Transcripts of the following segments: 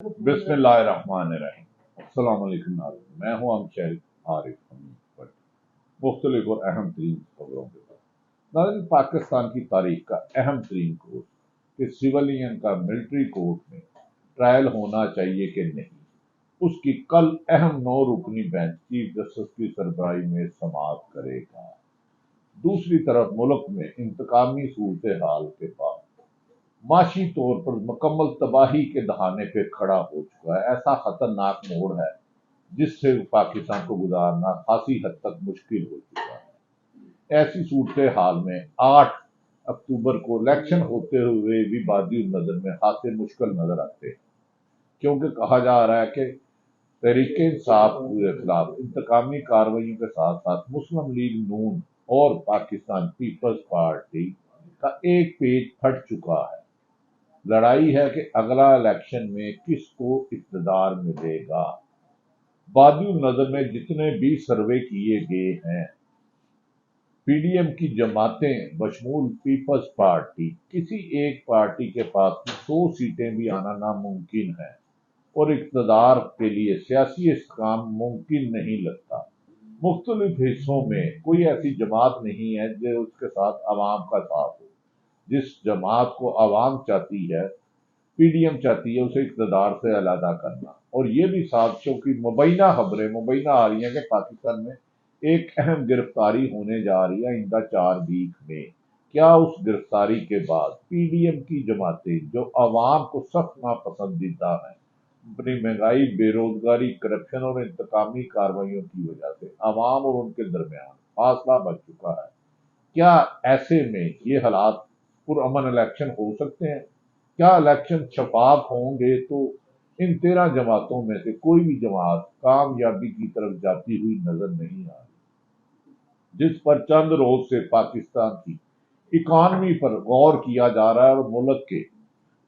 بسم اللہ الرحمن الرحیم۔ السلام علیکم ناظرین، میں ہوں شہر عارف حمید بٹ مختلف اور اہم ترین خبروں کے ساتھ۔ ناظرین، پاکستان کی تاریخ کا اہم ترین کورس کہ سویلین کا ملٹری کورٹ میں ٹرائل ہونا چاہیے کہ نہیں، اس کی کل اہم 9 رکنی بینچ چیف جسٹس کی سربراہی میں سماعت کرے گا۔ دوسری طرف ملک میں انتقامی صورتحال کے بعد معاشی طور پر مکمل تباہی کے دہانے پہ کھڑا ہو چکا ہے۔ ایسا خطرناک موڑ ہے جس سے پاکستان کو گزارنا خاصی حد تک مشکل ہو چکا ہے۔ ایسی صورتحال میں 8 اکتوبر کو الیکشن ہوتے ہوئے بھی بادی النظر میں خاصے مشکل نظر آتے ہیں، کیونکہ کہا جا رہا ہے کہ تحریک انصاف کے خلاف انتقامی کارروائیوں کے ساتھ ساتھ مسلم لیگ نون اور پاکستان پیپلز پارٹی کا ایک پیج پھٹ چکا ہے۔ لڑائی ہے کہ اگلا الیکشن میں کس کو اقتدار ملے گا۔ بادی النظر میں جتنے بھی سروے کیے گئے ہیں، پی ڈی ایم کی جماعتیں بشمول پیپلز پارٹی، کسی ایک پارٹی کے پاس 100 سیٹیں بھی آنا ناممکن ہے اور اقتدار کے لیے سیاسی استحکام ممکن نہیں لگتا۔ مختلف حصوں میں کوئی ایسی جماعت نہیں ہے جو اس کے ساتھ عوام کا ساتھ ہو۔ جس جماعت کو عوام چاہتی ہے، پی ڈی ایم چاہتی ہے اسے اقتدار سے علیحدہ کرنا، اور یہ بھی سازشوں کی مبینہ خبریں مبینہ آ رہی ہیں کہ پاکستان میں ایک اہم گرفتاری ہونے جا رہی ہے آئندہ 4 ویک میں۔ کیا اس گرفتاری کے بعد پی ڈی ایم کی جماعتیں جو عوام کو سخت ناپسندیدہ ہیں، اپنی مہنگائی، بے روزگاری، کرپشن اور انتقامی کارروائیوں کی وجہ سے عوام اور ان کے درمیان فاصلہ بن چکا ہے، کیا ایسے میں یہ حالات پرامن الیکشن ہو سکتے ہیں؟ کیا الیکشن شفاف ہوں گے تو ان 13 جماعتوں میں سے کوئی بھی جماعت کامیابی کی طرف جاتی ہوئی نظر نہیں آ رہی، جس پر چند روز سے پاکستان کی اکانومی پر غور کیا جا رہا ہے اور ملک کے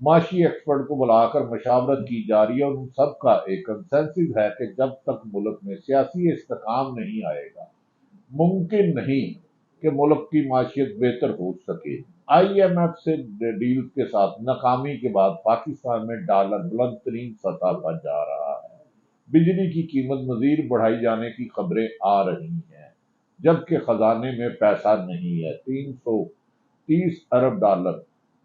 معاشی ایکسپرٹ کو بلا کر مشاورت کی جا رہی ہے، اور ان سب کا ایک کنسنسس ہے کہ جب تک ملک میں سیاسی استحکام نہیں آئے گا، ممکن نہیں کہ ملک کی معیشت بہتر ہو سکے۔ آئی ایم ایف سے ڈیل کے ساتھ ناکامی کے بعد پاکستان میں ڈالر بلند ترین سطح پر جا رہا ہے۔ بجلی کی قیمت مزید بڑھائی جانے کی خبریں آ رہی ہیں، جبکہ خزانے میں پیسہ نہیں ہے۔ 330 ارب ڈالر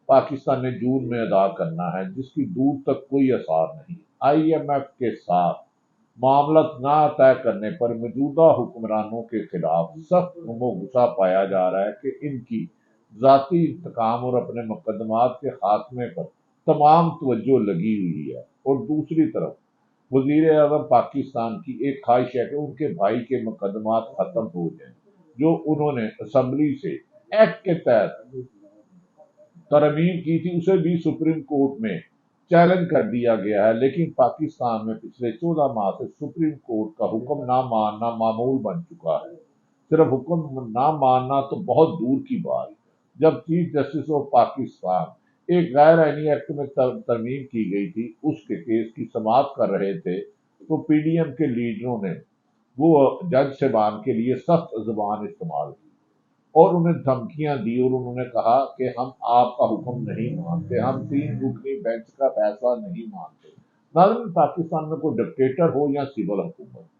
پاکستان نے جون میں ادا کرنا ہے، جس کی دور تک کوئی آثار نہیں۔ آئی ایم ایف کے ساتھ معاملات نہ طے کرنے پر موجودہ حکمرانوں کے خلاف سخت غم و غصہ پایا جا رہا ہے کہ ان کی ذاتی انتقام اور اپنے مقدمات کے خاتمے پر تمام توجہ لگی ہوئی ہے، اور دوسری طرف وزیر اعظم پاکستان کی ایک خواہش ہے کہ ان کے بھائی کے مقدمات ختم ہو جائیں جو انہوں نے اسمبلی سے ایکٹ کے تحت ترمیم کی تھی، اسے بھی سپریم کورٹ میں چیلنج کر دیا گیا ہے۔ لیکن پاکستان میں پچھلے 14 ماہ سے سپریم کورٹ کا حکم نہ ماننا معمول بن چکا ہے۔ صرف حکم نہ ماننا تو بہت دور کی بات، جب چیف جسٹس آف پاکستان ایک غیر آئینی ایکٹ میں ترمیم کی گئی تھی، اس کے کیس کی سماعت کر رہے تھے، تو پی ڈی ایم کے لیڈروں نے وہ جج صاحبان کے لیے سخت زبان استعمال کی اور انہیں دھمکیاں دی، اور انہوں نے کہا کہ ہم آپ کا حکم نہیں مانتے، ہم 3 رکنی بینچ کا فیصلہ نہیں مانتے۔ ناظرین، پاکستان میں کوئی ڈکٹیٹر ہو یا سول حکومت،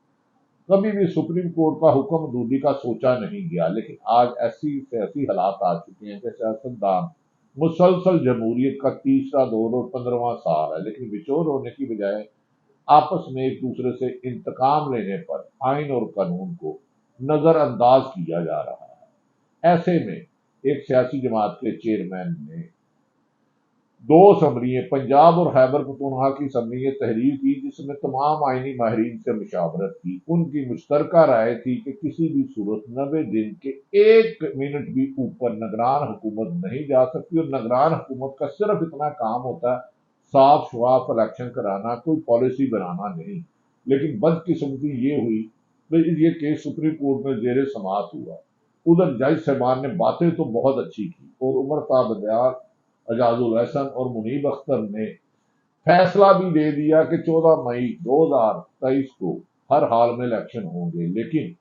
کبھی بھی سپریم کورٹ کا حکم دودی کا سوچا نہیں گیا، لیکن آج ایسی سیاسی حالات آ چکے ہیں کہ سیاستدان مسلسل جمہوریت کا تیسرا دور اور 15واں سال ہے، لیکن بچور ہونے کی بجائے آپس میں ایک دوسرے سے انتقام لینے پر آئین اور قانون کو نظر انداز کیا جا رہا ہے۔ ایسے میں ایک سیاسی جماعت کے چیئرمین نے 2 اسمبلیاں پنجاب اور خیبر پختونخوا کی اسمبلی نے تحریر کی، جس میں تمام آئینی ماہرین سے مشاورت کی۔ ان کی مشترکہ رائے تھی کہ کسی بھی صورت 90 دن کے 1 منٹ بھی اوپر نگران حکومت نہیں جا سکتی، اور نگران حکومت کا صرف اتنا کام ہوتا ہے صاف شفاف الیکشن کرانا، کوئی پالیسی بنانا نہیں۔ لیکن بدقسمتی یہ ہوئی کہ یہ کیس سپریم کورٹ میں زیر سماعت ہوا۔ ادھر جج صاحبان نے باتیں تو بہت اچھی کی، اور عمر تابدیار، اعجاز الحسن اور منیب اختر نے فیصلہ بھی دے دیا کہ 14 مئی 2023 کو ہر حال میں الیکشن ہوں گے، لیکن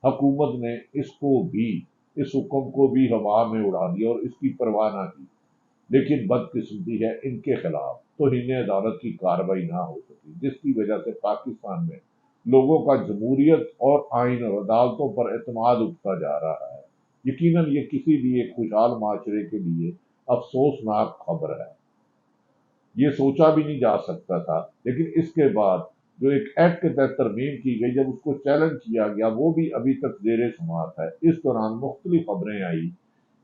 حکومت نے اس حکم کو بھی ہوا میں اڑا دیا اور اس کی پرواہ نہ کی۔ لیکن بدقسمتی ہے ان کے خلاف توہین عدالت کی کارروائی نہ ہو سکی، جس کی وجہ سے پاکستان میں لوگوں کا جمہوریت اور آئین اور عدالتوں پر اعتماد اٹھتا جا رہا ہے۔ یقیناً یہ کسی بھی ایک خوشحال معاشرے کے لیے افسوسناک خبر ہے، یہ سوچا بھی نہیں جا سکتا تھا۔ لیکن اس کے بعد جو ایک ایکٹ کے تحت ترمیم کی گئی، جب اس کو چیلنج کیا گیا، وہ بھی ابھی تک زیر سماعت ہے۔ اس دوران مختلف خبریں آئی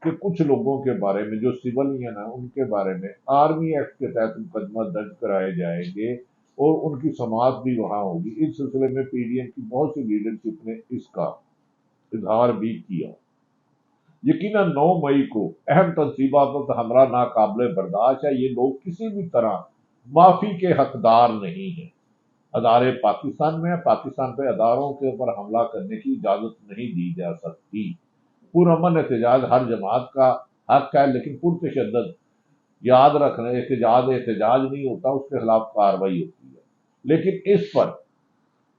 کہ کچھ لوگوں کے بارے میں جو سیولین ہیں، ان کے بارے میں آرمی ایکٹ کے تحت مقدمہ درج کرائے جائیں گے اور ان کی سماعت بھی وہاں ہوگی۔ اس سلسلے میں پی ڈی ایم کی بہت سی لیڈرشپ نے اس کا اظہار بھی کیا۔ یقیناً 9 مئی کو اہم تنصیبات پر حملہ ناقابل برداشت ہے۔ یہ لوگ کسی بھی طرح معافی کے حقدار نہیں ہیں۔ ادارے پاکستان میں ہیں، پاکستان پہ اداروں کے اوپر حملہ کرنے کی اجازت نہیں دی جا سکتی۔ پرامن احتجاج ہر جماعت کا حق ہے، لیکن پرتشدد یاد رکھنا احتجاج نہیں ہوتا، اس کے خلاف کارروائی ہوتی ہے۔ لیکن اس پر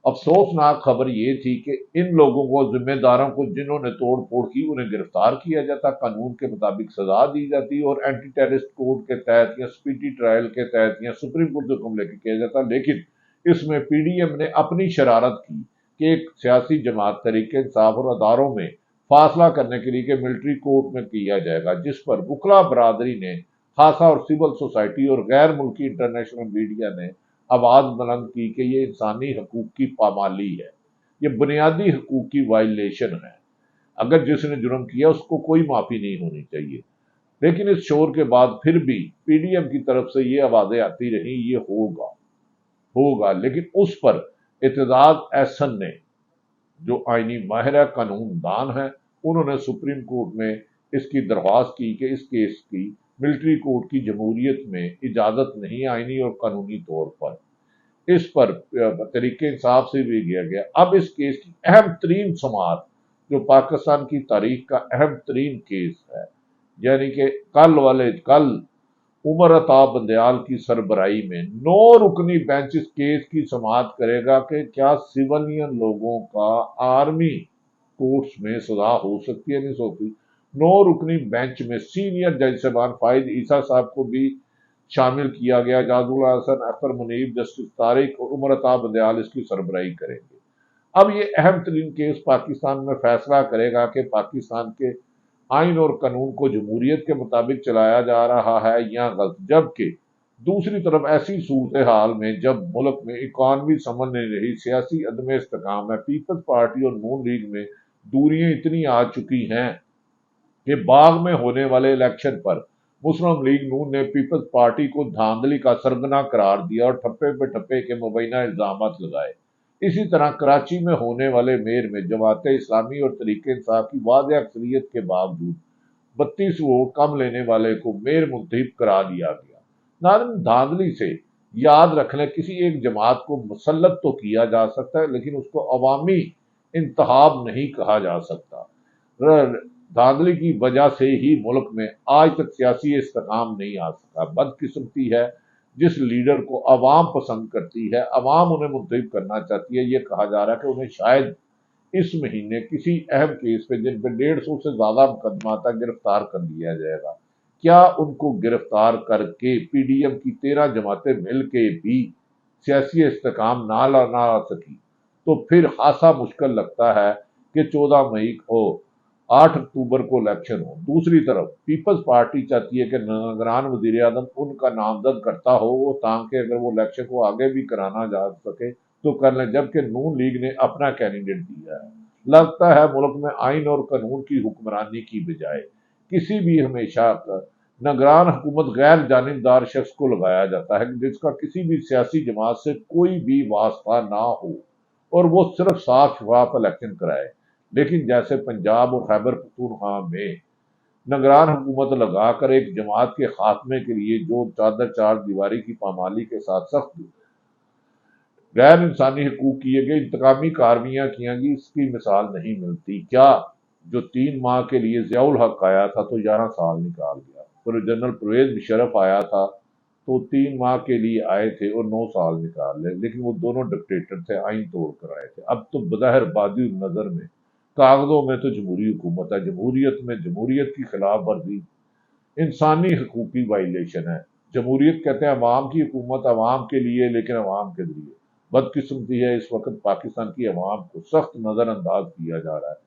افسوسناک خبر یہ تھی کہ ان لوگوں کو، ذمہ داروں کو جنہوں نے توڑ پھوڑ کی، انہیں گرفتار کیا جاتا، قانون کے مطابق سزا دی جاتی اور اینٹی ٹیررسٹ کوڈ کے تحت یا سپیڈی ٹرائل کے تحت یا سپریم کورٹ سے حکم لے کے کیا جاتا۔ لیکن اس میں پی ڈی ایم نے اپنی شرارت کی کہ ایک سیاسی جماعت تحریک انصاف اور اداروں میں فاصلہ کرنے کے لیے کہ ملٹری کورٹ میں کیا جائے گا، جس پر وکلا برادری نے خاصا اور سول سوسائٹی اور غیر ملکی انٹرنیشنل میڈیا نے آواز بلند کی کہ یہ انسانی حقوق کی پامالی ہے، یہ بنیادی حقوق کی وائلیشن ہے۔ اگر جس نے جرم کیا اس کو کوئی معافی نہیں ہونی چاہیے۔ لیکن اس شور کے بعد پھر بھی پی ڈی ایم کی طرف سے یہ آوازیں آتی رہیں یہ ہوگا، لیکن اس پر اعتزاز احسن نے، جو آئینی ماہر ہے، قانون دان ہے، انہوں نے سپریم کورٹ میں اس کی درخواست کی کہ اس کیس کی ملٹری کورٹ کی جمہوریت میں اجازت نہیں آئینی اور قانونی طور پر۔ اس پر تحریک انصاف سے بھی گیا۔ اب اس کیس کی اہم ترین سماعت، جو پاکستان کی تاریخ کا اہم ترین کیس ہے، یعنی کہ کل عمر عطا بندیال کی سربراہی میں 9 رکنی بینچ اس کیس کی سماعت کرے گا کہ کیا سیولین لوگوں کا آرمی کورٹس میں سزا ہو سکتی ہے، نہیں ہو سکتی۔ 9 رکنی بینچ میں سینئر جج صاحبان فائد عیسیٰ صاحب کو بھی شامل کیا گیا، جاز اللہ حسن، اختر منیب، جسٹس طارق اور عمر عطا بندیال اس کی سربراہی کریں گے۔ اب یہ اہم ترین کیس پاکستان میں فیصلہ کرے گا کہ پاکستان کے آئین اور قانون کو جمہوریت کے مطابق چلایا جا رہا ہے یا غلط۔ جبکہ دوسری طرف ایسی صورتحال میں جب ملک میں اکانومی سمجھ نہیں رہی، سیاسی عدم استحکام ہے، پیپلز پارٹی اور نون لیگ میں دوریاں اتنی آ چکی ہیں کہ باغ میں ہونے والے الیکشن پر مسلم لیگ نون نے پیپلز پارٹی کو دھاندلی کا سرگنا قرار دیا اور ٹھپے پہ ٹھپے کے مبینہ الزامات لگائے۔ اسی طرح کراچی میں ہونے والے میر میں جماعت اسلامی اور تحریک انصاف کی واضح اکثریت کے باوجود 32 ووٹ کم لینے والے کو میر منتخب کرا دیا گیا۔ ناظرین، دھاندلی سے یاد رکھنے، کسی ایک جماعت کو مسلط تو کیا جا سکتا ہے، لیکن اس کو عوامی انتخاب نہیں کہا جا سکتا۔ دھاندلی کی وجہ سے ہی ملک میں آج تک سیاسی استحکام نہیں آ سکا۔ بدقسمتی ہے جس لیڈر کو عوام پسند کرتی ہے، عوام انہیں منتخب کرنا چاہتی ہے۔ یہ کہا جا رہا ہے کہ انہیں شاید اس مہینے کسی اہم کیس پہ، جن پہ 150 سے زیادہ مقدمات تک، گرفتار کر لیا جائے گا۔ کیا ان کو گرفتار کر کے پی ڈی ایم کی 13 جماعتیں مل کے بھی سیاسی استحکام نہ لا سکی تو پھر خاصا مشکل لگتا ہے کہ 14 مئی کو 8 اکتوبر کو الیکشن ہو۔ دوسری طرف پیپلز پارٹی چاہتی ہے کہ نگران وزیر اعظم ان کا نامزد کرتا ہو وہ، تاکہ اگر وہ الیکشن کو آگے بھی کرانا جا سکے تو کر لیں، جبکہ نون لیگ نے اپنا کینڈیڈیٹ دیا ہے۔ لگتا ہے ملک میں آئین اور قانون کی حکمرانی کی بجائے کسی بھی ہمیشہ نگران حکومت غیر جانبدار شخص کو لگایا جاتا ہے جس کا کسی بھی سیاسی جماعت سے کوئی بھی واسطہ نہ ہو اور وہ صرف صاف شفاف الیکشن کرائے۔ لیکن جیسے پنجاب اور خیبر پختونخوا میں نگران حکومت لگا کر ایک جماعت کے خاتمے کے لیے جو چار دیواری کی پامالی کے ساتھ سخت غیر انسانی حقوق کیے گئے، انتقامی کاروائیاں کیا گئی، اس کی مثال نہیں ملتی۔ کیا جو 3 ماہ کے لیے ضیاء الحق آیا تھا تو 11 سال نکال گیا، پھر جنرل پرویز مشرف آیا تھا تو 3 ماہ کے لیے آئے تھے اور 9 سال نکال لے، لیکن وہ دونوں ڈکٹیٹر تھے، آئین توڑ کر آئے تھے۔ اب تو بظاہر بادی نظر میں کاغذوں میں تو جمہوری حکومت ہے، جمہوریت میں جمہوریت کی خلاف ورزی، انسانی حقوق کی وائلیشن ہے۔ جمہوریت کہتے ہیں عوام کی حکومت عوام کے لیے لیکن عوام کے ذریعے۔ بدقسمتی ہے اس وقت پاکستان کی عوام کو سخت نظر انداز کیا جا رہا ہے۔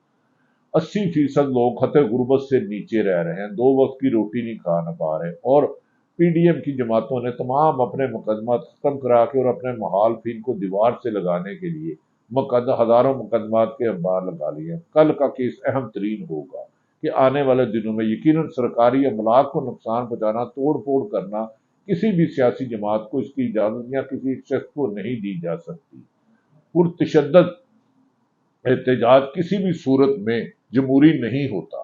80% لوگ خط غربت سے نیچے رہ رہے ہیں، 2 وقت کی روٹی نہیں کھا پا رہے، اور پی ڈی ایم کی جماعتوں نے تمام اپنے مقدمات ختم کرا کے اور اپنے مخالفین کو دیوار سے لگانے کے لیے ہزاروں مقدمات کے انبار لگا لیے ہیں۔ کل کا کیس اہم ترین ہوگا کہ آنے والے دنوں میں یقیناً سرکاری املاک کو نقصان پہنچانا، توڑ پھوڑ کرنا کسی بھی سیاسی جماعت کو اس کی اجازت یا کسی شخص کو نہیں دی جا سکتی۔ پرتشدد احتجاج کسی بھی صورت میں جمہوری نہیں ہوتا،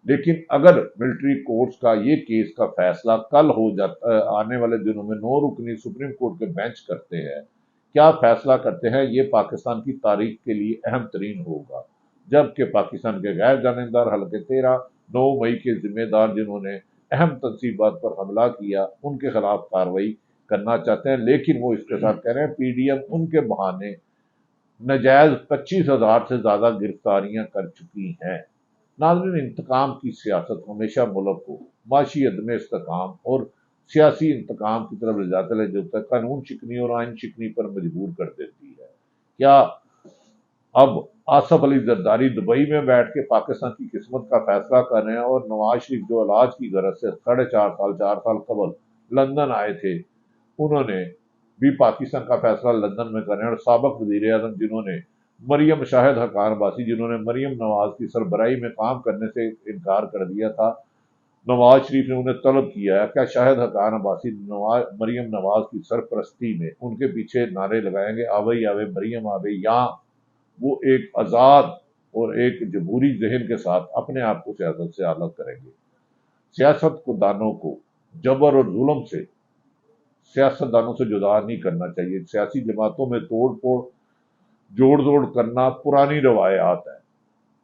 لیکن اگر ملٹری کورٹس کا یہ کیس کا فیصلہ کل ہو جاتا، آنے والے دنوں میں 9 رکنی سپریم کورٹ کے بینچ کرتے ہیں، کیا فیصلہ کرتے ہیں، یہ پاکستان کی تاریخ کے لیے اہم ترین ہوگا۔ جبکہ پاکستان کے غیر جانبدار حلقے 13 9 مئی کے ذمہ دار جنہوں نے اہم تنصیبات پر حملہ کیا ان کے خلاف کارروائی کرنا چاہتے ہیں، لیکن وہ اس کے ساتھ کہہ رہے ہیں پی ڈی ایم ان کے بہانے نجائز 25,000 سے زیادہ گرفتاریاں کر چکی ہیں۔ ناظرین، انتقام کی سیاست ہمیشہ ملک کو معاشی عدم استحکام اور سیاسی انتقام کی طرف لے جاتا ہے، جو قانون شکنی اور آئین شکنی پر مجبور کر دیتی ہے۔ کیا اب آصف علی زرداری دبئی میں بیٹھ کے پاکستان کی قسمت کا فیصلہ کر رہے ہیں، اور نواز شریف جو علاج کی غرض سے 4.5 سال قبل لندن آئے تھے، انہوں نے بھی پاکستان کا فیصلہ لندن میں کر رہے ہیں، اور سابق وزیر اعظم جنہوں نے مریم شاہد حقان عباسی، جنہوں نے مریم نواز کی سربراہی میں کام کرنے سے انکار کر دیا تھا، نواز شریف نے انہیں طلب کیا ہے کیا شاہد حقان عباسی مریم نواز کی سرپرستی میں ان کے پیچھے نعرے لگائیں گے آوے آوے مریم آوے، یا وہ ایک آزاد اور ایک جمہوری ذہن کے ساتھ اپنے آپ کو سیاست سے الگ کریں گے۔ سیاست کو دانوں کو جبر اور ظلم سے سیاست دانوں سے جدا نہیں کرنا چاہیے۔ سیاسی جماعتوں میں توڑ پھوڑ جوڑ توڑ کرنا پرانی روایات ہے۔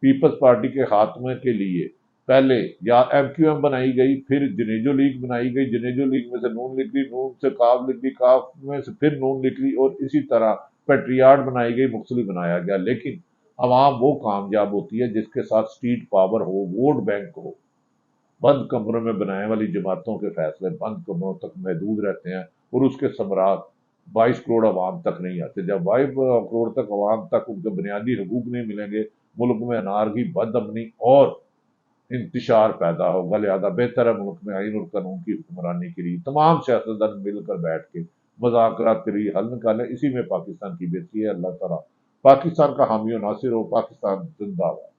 پیپلز پارٹی کے خاتمے کے لیے پہلے یا ایم کیو ایم بنائی گئی، پھر جنیجو لیگ بنائی گئی، جنیجو لیگ میں سے نون نکلی، نون سے کاف نکلی، کاف میں سے پھر نون نکلی، اور اسی طرح پیٹریاٹ بنائی گئی، مختلف بنایا گیا، لیکن عوام وہ کامیاب ہوتی ہے جس کے ساتھ اسٹریٹ پاور ہو، ووٹ بینک ہو۔ بند کمروں میں بنانے والی جماعتوں کے فیصلے بند کمروں تک محدود رہتے ہیں، اور اس کے ثمرات 22 کروڑ عوام تک نہیں آتے۔ جب 22 کروڑ تک عوام تک ان کے بنیادی حقوق نہیں ملیں گے، ملک میں انارکی، بد امنی اور انتشار پیدا ہوگا۔ لہذا بہتر ہے ملک میں آئین اور قانون کی حکمرانی کے لیے تمام سیاستدان مل کر بیٹھ کے مذاکرات کے لیے حل نکالیں۔ اسی میں پاکستان کی بہتری ہے۔ اللہ تعالیٰ پاکستان کا حامی و ناصر ہو۔ پاکستان زندہ باد۔